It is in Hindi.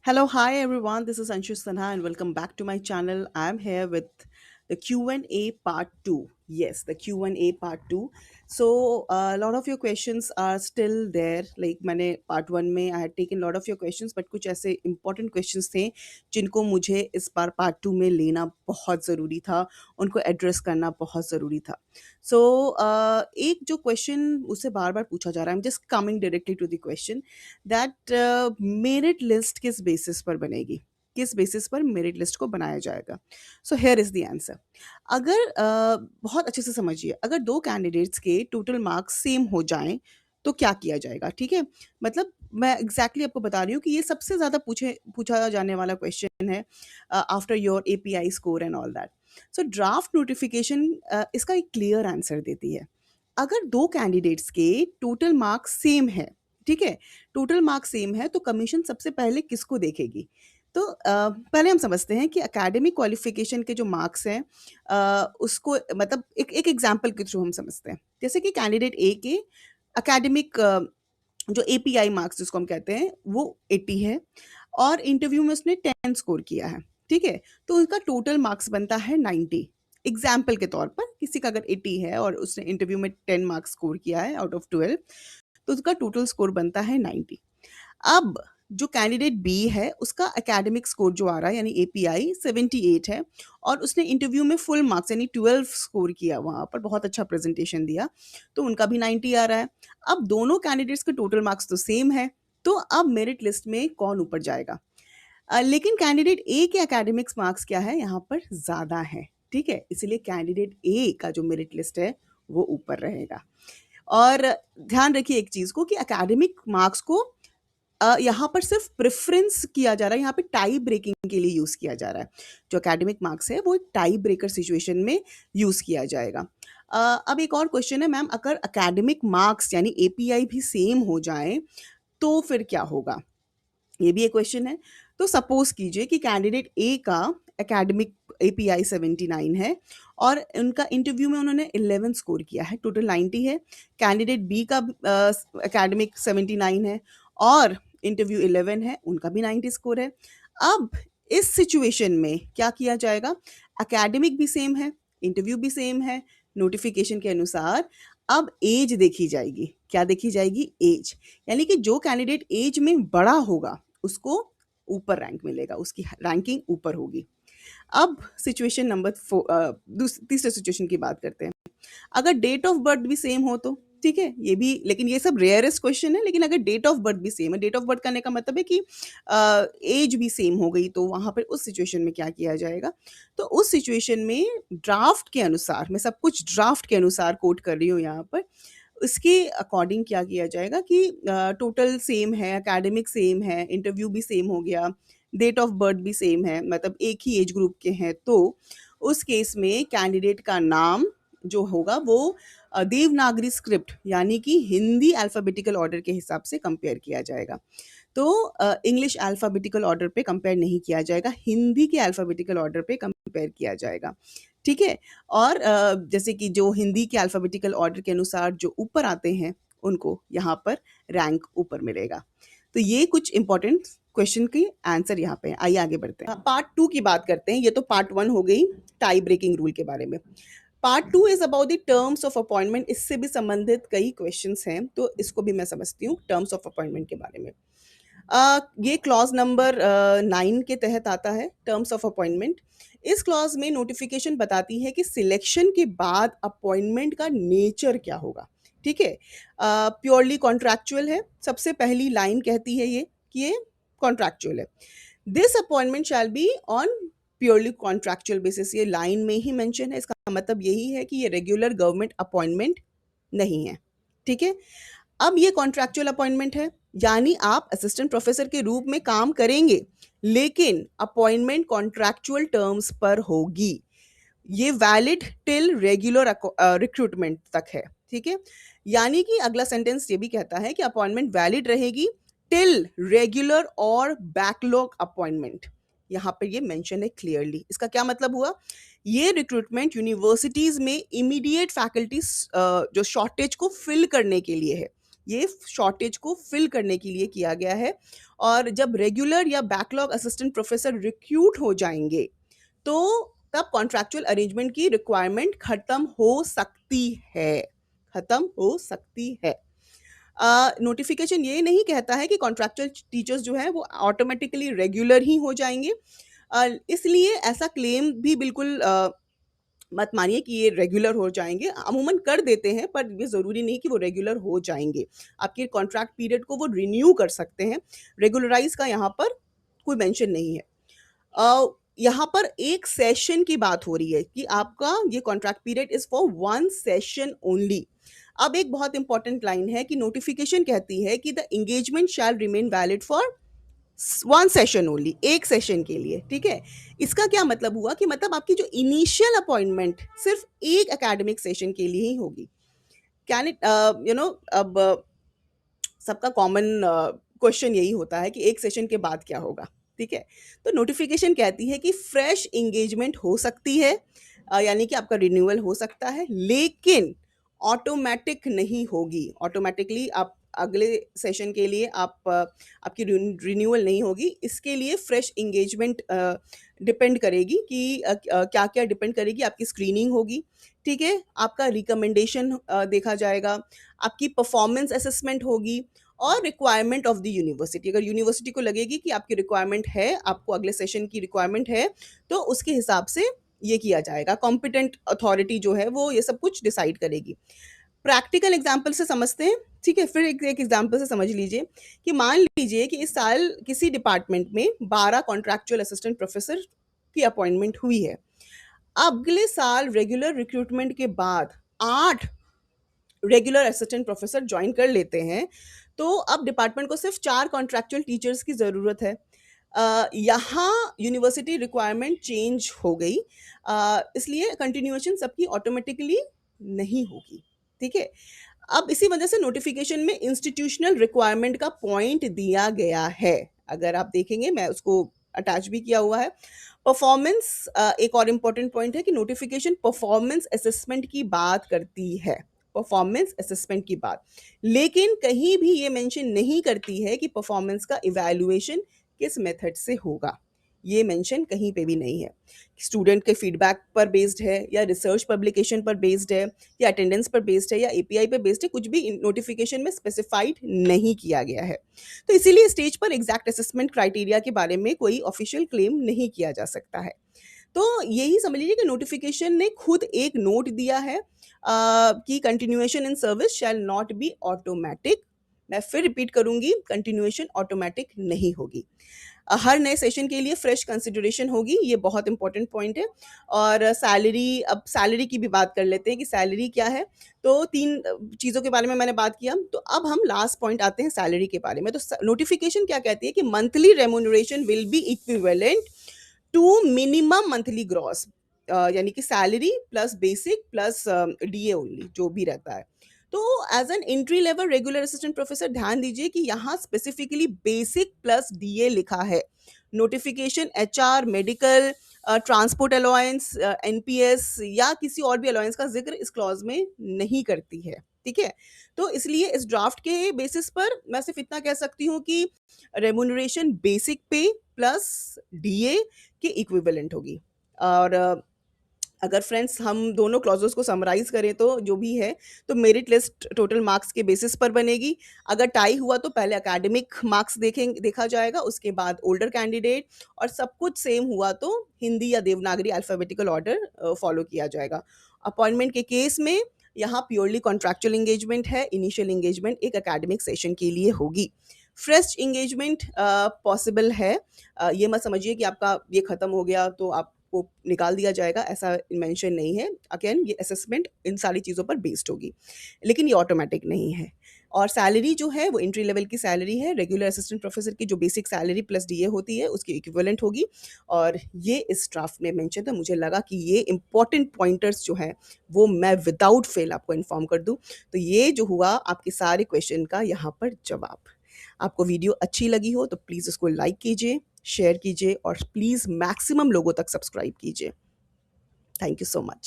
Hello, hi everyone. This is Anshu Sanha and welcome back to my channel. I'm here with the Q&A part 2. Yes, the Q&A part 2. So, a lot of your questions are still there. Like मैंने part 1 में I had taken a lot of your questions, but कुछ ऐसे important questions थे जिनको मुझे इस बार part 2 में लेना बहुत ज़रूरी था, उनको address करना बहुत ज़रूरी था. So, एक जो question उससे बार-बार पूछा जा रहा है, I'm just coming directly to the question. That merit list किस बेसिस पर बनेगी, किस बेसिस पर मेरिट लिस्ट को बनाया जाएगा. So here is the answer. अगर बहुत अच्छे से समझिए, अगर दो कैंडिडेट्स के टोटल मार्क्स सेम हो जाएं तो क्या किया जाएगा. ठीक है, मतलब मैं एग्जैक्टली आपको बता रही हूँ कि ये सबसे ज़्यादा पूछा जाने वाला क्वेश्चन है after your API score and all that. So draft notification इसका एक क्लियर आंसर देती है. अगर दो कैंडिडेट्स के टोटल मार्क्स सेम है, ठीक है, टोटल मार्क्स सेम है तो कमीशन सबसे पहले किसको देखेगी. तो पहले हम समझते हैं कि एकेडमिक क्वालिफिकेशन के जो मार्क्स हैं उसको मतलब एक एक एग्जांपल के थ्रू हम समझते हैं. जैसे कि कैंडिडेट ए के एकेडमिक जो एपीआई मार्क्स जिसको हम कहते हैं वो 80 है और इंटरव्यू में उसने 10 स्कोर किया है. ठीक है, तो उसका टोटल मार्क्स बनता है 90. एग्जाम्पल के तौर पर किसी का अगर 80 है और उसने इंटरव्यू में 10 मार्क्स स्कोर किया है आउट ऑफ 12, तो उसका टोटल स्कोर बनता है 90. अब जो कैंडिडेट बी है उसका एकेडमिक स्कोर जो आ रहा है यानी एपीआई 78 है और उसने इंटरव्यू में फुल मार्क्स यानी 12 स्कोर किया, वहाँ पर बहुत अच्छा प्रेजेंटेशन दिया, तो उनका भी 90 आ रहा है. अब दोनों कैंडिडेट्स के टोटल मार्क्स तो सेम है, तो अब मेरिट लिस्ट में कौन ऊपर जाएगा. लेकिन कैंडिडेट ए के एकेडमिक्स मार्क्स क्या है यहाँ पर ज़्यादा है. ठीक है, इसलिए कैंडिडेट ए का जो मेरिट लिस्ट है वो ऊपर रहेगा. और ध्यान रखिए एक चीज़ को कि एकेडमिक मार्क्स को यहाँ पर सिर्फ प्रेफरेंस किया जा रहा है, यहाँ पे टाई ब्रेकिंग के लिए यूज़ किया जा रहा है. जो एकेडमिक मार्क्स है वो एक टाई ब्रेकर सिचुएशन में यूज़ किया जाएगा. अब एक और क्वेश्चन है, मैम अगर एकेडमिक मार्क्स यानी एपीआई भी सेम हो जाए तो फिर क्या होगा, ये भी एक क्वेश्चन है. तो सपोज कीजिए कि कैंडिडेट ए का एकेडमिक एपीआई 79 है और उनका इंटरव्यू में उन्होंने 11 स्कोर किया है, टोटल 90 है. कैंडिडेट बी का एकेडमिक 79 है और इंटरव्यू 11 है, उनका भी 90 स्कोर है. अब इस सिचुएशन में क्या किया जाएगा, एकेडमिक भी सेम है, इंटरव्यू भी सेम है, नोटिफिकेशन के अनुसार अब एज देखी जाएगी. क्या देखी जाएगी, एज. यानी कि जो कैंडिडेट एज में बड़ा होगा उसको ऊपर रैंक मिलेगा, उसकी रैंकिंग ऊपर होगी. अब सिचुएशन नंबर तीसरे सिचुएशन की बात करते हैं. अगर डेट ऑफ बर्थ भी सेम हो तो ठीक है, ये भी, लेकिन ये सब रेयरेस्ट क्वेश्चन है. लेकिन अगर डेट ऑफ बर्थ भी सेम है, डेट ऑफ बर्थ करने का मतलब है कि एज भी सेम हो गई, तो वहाँ पर उस सिचुएशन में क्या किया जाएगा. तो उस सिचुएशन में ड्राफ्ट के अनुसार, मैं सब कुछ ड्राफ्ट के अनुसार कोट कर रही हूँ यहाँ पर, इसके अकॉर्डिंग क्या किया जाएगा कि टोटल सेम है, एकेडमिक सेम है, इंटरव्यू भी सेम हो गया, डेट ऑफ बर्थ भी सेम है, मतलब एक ही एज ग्रुप के हैं, तो उस केस में कैंडिडेट का नाम जो होगा वो देवनागरी स्क्रिप्ट यानी कि हिंदी अल्फ़ाबेटिकल ऑर्डर के हिसाब से कंपेयर किया जाएगा. तो इंग्लिश अल्फ़ाबेटिकल ऑर्डर पे कंपेयर नहीं किया जाएगा, हिंदी के अल्फ़ाबेटिकल ऑर्डर पे कंपेयर किया जाएगा. ठीक है, और जैसे कि जो हिंदी के अल्फ़ाबेटिकल ऑर्डर के अनुसार जो ऊपर आते हैं उनको यहाँ पर रैंक ऊपर मिलेगा. तो ये कुछ इंपॉर्टेंट क्वेश्चन के आंसर यहाँ पे हैं. आइए आगे बढ़ते हैं, पार्ट 2 की बात करते हैं. ये तो पार्ट 1 हो गई टाई ब्रेकिंग रूल के बारे में. Part 2 is about the terms of appointment. इससे भी संबंधित कई क्वेश्चंस हैं, तो इसको भी मैं समझती हूँ टर्म्स ऑफ अपॉइंटमेंट के बारे में. ये क्लॉज नंबर 9 के तहत आता है, टर्म्स ऑफ अपॉइंटमेंट. इस क्लॉज में नोटिफिकेशन बताती है कि सिलेक्शन के बाद अपॉइंटमेंट का नेचर क्या होगा. ठीक है, प्योरली कॉन्ट्रैक्चुअल है. सबसे पहली लाइन कहती है ये कि ये कॉन्ट्रैक्चुअल है. This appointment shall be on purely contractual basis. ये लाइन में ही मेंशन है, इसका मतलब यही है कि ये रेगुलर गवर्नमेंट अपॉइंटमेंट नहीं है. ठीक है, अब ये कॉन्ट्रैक्चुअल अपॉइंटमेंट है, यानी आप असिस्टेंट प्रोफेसर के रूप में काम करेंगे, लेकिन अपॉइंटमेंट कॉन्ट्रैक्चुअल टर्म्स पर होगी. ये वैलिड टिल रेगुलर रिक्रूटमेंट तक है. ठीक है, यानी कि अगला सेंटेंस ये भी कहता है कि अपॉइंटमेंट वैलिड रहेगी टिल रेगुलर और बैकलॉग अपॉइंटमेंट. यहाँ पर ये मेंशन है क्लियरली. इसका क्या मतलब हुआ, ये रिक्रूटमेंट यूनिवर्सिटीज में इमीडिएट फैकल्टी जो शॉर्टेज को फिल करने के लिए है. ये शॉर्टेज को फिल करने के लिए किया गया है। और जब रेगुलर या बैकलॉग असिस्टेंट प्रोफेसर रिक्रूट हो जाएंगे तो तब कॉन्ट्रैक्चुअल अरेंजमेंट की रिक्वायरमेंट खत्म हो सकती है, खत्म हो सकती है। नोटिफिकेशन ये नहीं कहता है कि कॉन्ट्रैक्चुअल टीचर्स जो है वो ऑटोमेटिकली रेगुलर ही हो जाएंगे। इसलिए ऐसा क्लेम भी बिल्कुल मत मानिए कि ये रेगुलर हो जाएंगे। अमूमन कर देते हैं पर ये ज़रूरी नहीं कि वो रेगुलर हो जाएंगे। आपके कॉन्ट्रैक्ट पीरियड को वो रिन्यू कर सकते हैं। रेगुलराइज का यहाँ पर कोई मेंशन नहीं है। अ, यहाँ पर एक सेशन की बात हो रही है कि आपका ये contract period is for one session only. अब एक बहुत इंपॉर्टेंट लाइन है कि नोटिफिकेशन कहती है कि the engagement shall remain valid for one session only, एक सेशन के लिए। ठीक है, इसका क्या मतलब हुआ कि मतलब आपकी जो इनिशियल अपॉइंटमेंट सिर्फ एक एकेडमिक सेशन के लिए ही होगी। कैन इट अब सबका कॉमन क्वेश्चन यही होता है कि एक सेशन के बाद क्या होगा। ठीक है, तो नोटिफिकेशन कहती है कि फ्रेश इंगेजमेंट हो सकती है, यानी कि आपका रिन्यूअल हो सकता है, लेकिन ऑटोमेटिक नहीं होगी। ऑटोमेटिकली आप अगले सेशन के लिए आपकी रिन्यूअल नहीं होगी। इसके लिए फ्रेश इंगेजमेंट डिपेंड करेगी कि क्या क्या डिपेंड करेगी। आपकी स्क्रीनिंग होगी, ठीक है, आपका रिकमेंडेशन देखा जाएगा, आपकी परफॉर्मेंस असेसमेंट होगी और रिक्वायरमेंट ऑफ द यूनिवर्सिटी। अगर यूनिवर्सिटी को लगेगी कि आपकी रिक्वायरमेंट है, आपको अगले सेशन की रिक्वायरमेंट है, तो उसके हिसाब से ये किया जाएगा। कॉम्पिटेंट अथॉरिटी जो है वो ये सब कुछ डिसाइड करेगी। प्रैक्टिकल एग्जाम्पल से समझते हैं। ठीक है, फिर एक एग्जाम्पल से समझ लीजिए कि मान लीजिए कि इस साल किसी डिपार्टमेंट में 12 कॉन्ट्रैक्चुअल असिस्टेंट प्रोफेसर की अपॉइंटमेंट हुई है। अगले साल रेगुलर रिक्रूटमेंट के बाद 8 रेगुलर असिस्टेंट प्रोफेसर ज्वाइन कर लेते हैं, तो अब डिपार्टमेंट को सिर्फ 4 कॉन्ट्रैक्चुअल टीचर्स की ज़रूरत है। यहाँ यूनिवर्सिटी रिक्वायरमेंट चेंज हो गई, इसलिए कंटिन्यूएशन सबकी ऑटोमेटिकली नहीं होगी। ठीक है, अब इसी वजह से नोटिफिकेशन में इंस्टीट्यूशनल रिक्वायरमेंट का पॉइंट दिया गया है। अगर आप देखेंगे, मैं उसको अटैच भी किया हुआ है। परफॉर्मेंस एक और इम्पॉर्टेंट पॉइंट है कि नोटिफिकेशन परफॉर्मेंस असेसमेंट की बात करती है, परफॉर्मेंस असेसमेंट की बात, लेकिन कहीं भी ये मेंशन नहीं करती है कि परफॉर्मेंस का इवैल्यूएशन किस मेथड से होगा। ये मेंशन कहीं पे भी नहीं है। स्टूडेंट के फीडबैक पर बेस्ड है या रिसर्च पब्लिकेशन पर बेस्ड है या अटेंडेंस पर बेस्ड है या एपीआई पर बेस्ड है, कुछ भी नोटिफिकेशन में स्पेसिफाइड नहीं किया गया है। तो इसीलिए स्टेज पर एग्जैक्ट असेसमेंट क्राइटेरिया के बारे में कोई ऑफिशियल क्लेम नहीं किया जा सकता है। तो यही समझ लीजिए कि नोटिफिकेशन ने खुद एक नोट दिया है कि continuation in service shall not be automatic. मैं फिर रिपीट करूंगी, कंटिन्यूएशन ऑटोमेटिक नहीं होगी। हर नए सेशन के लिए फ्रेश कंसिडरेशन होगी, ये बहुत इंपॉर्टेंट पॉइंट है। और सैलरी, अब सैलरी की भी बात कर लेते हैं कि सैलरी क्या है। तो 3 चीज़ों के बारे में मैंने बात किया, तो अब हम लास्ट पॉइंट आते हैं सैलरी के बारे में। तो नोटिफिकेशन क्या कहती है कि monthly remuneration will be equivalent to minimum monthly gross, यानी कि salary plus basic plus DA only, जो भी रहता है। तो as an entry level regular assistant professor ध्यान दीजिए कि यहाँ स्पेसिफिकली बेसिक प्लस डीए लिखा है। Notification HR, medical, transport allowance, NPS या किसी और भी अलाउंस का जिक्र इस क्लॉज में नहीं करती है। ठीक है, तो इसलिए इस ड्राफ्ट के बेसिस पर मैं सिर्फ इतना कह सकती हूँ कि रेम्यूनरेशन बेसिक पे प्लस डीए के इक्विवेलेंट होगी। और अगर फ्रेंड्स हम दोनों क्लॉजेस को समराइज करें तो जो भी है, तो मेरिट लिस्ट टोटल मार्क्स के बेसिस पर बनेगी। अगर टाई हुआ तो पहले एकेडमिक मार्क्स देखा जाएगा, उसके बाद ओल्डर कैंडिडेट, और सब कुछ सेम हुआ तो हिंदी या देवनागरी अल्फाबेटिकल ऑर्डर फॉलो किया जाएगा। अपॉइंटमेंट के केस में यहाँ प्योरली कॉन्ट्रैक्चुअल इंगेजमेंट है। इनिशियल इंगेजमेंट एक एकेडमिक सेशन के लिए होगी। फ्रेश इंगेजमेंट पॉसिबल है। ये मत समझिए कि आपका ये खत्म हो गया तो आपको निकाल दिया जाएगा, ऐसा मेंशन नहीं है। अगेन ये असेसमेंट इन सारी चीज़ों पर बेस्ड होगी, लेकिन ये ऑटोमेटिक नहीं है। और सैलरी जो है वो एंट्री लेवल की सैलरी है। रेगुलर असिस्टेंट प्रोफेसर की जो बेसिक सैलरी प्लस डीए होती है उसकी इक्विवेलेंट होगी। और ये इस ड्राफ्ट में मेंशन था। मुझे लगा कि ये इंपॉर्टेंट पॉइंटर्स जो हैं वो मैं विदाउट फेल आपको इन्फॉर्म कर दूं। तो ये जो हुआ आपके सारे क्वेश्चन का यहाँ पर जवाब। आपको वीडियो अच्छी लगी हो तो प्लीज़ उसको लाइक कीजिए, शेयर कीजिए और प्लीज़ मैक्सिमम लोगों तक सब्सक्राइब कीजिए। Thank you so much.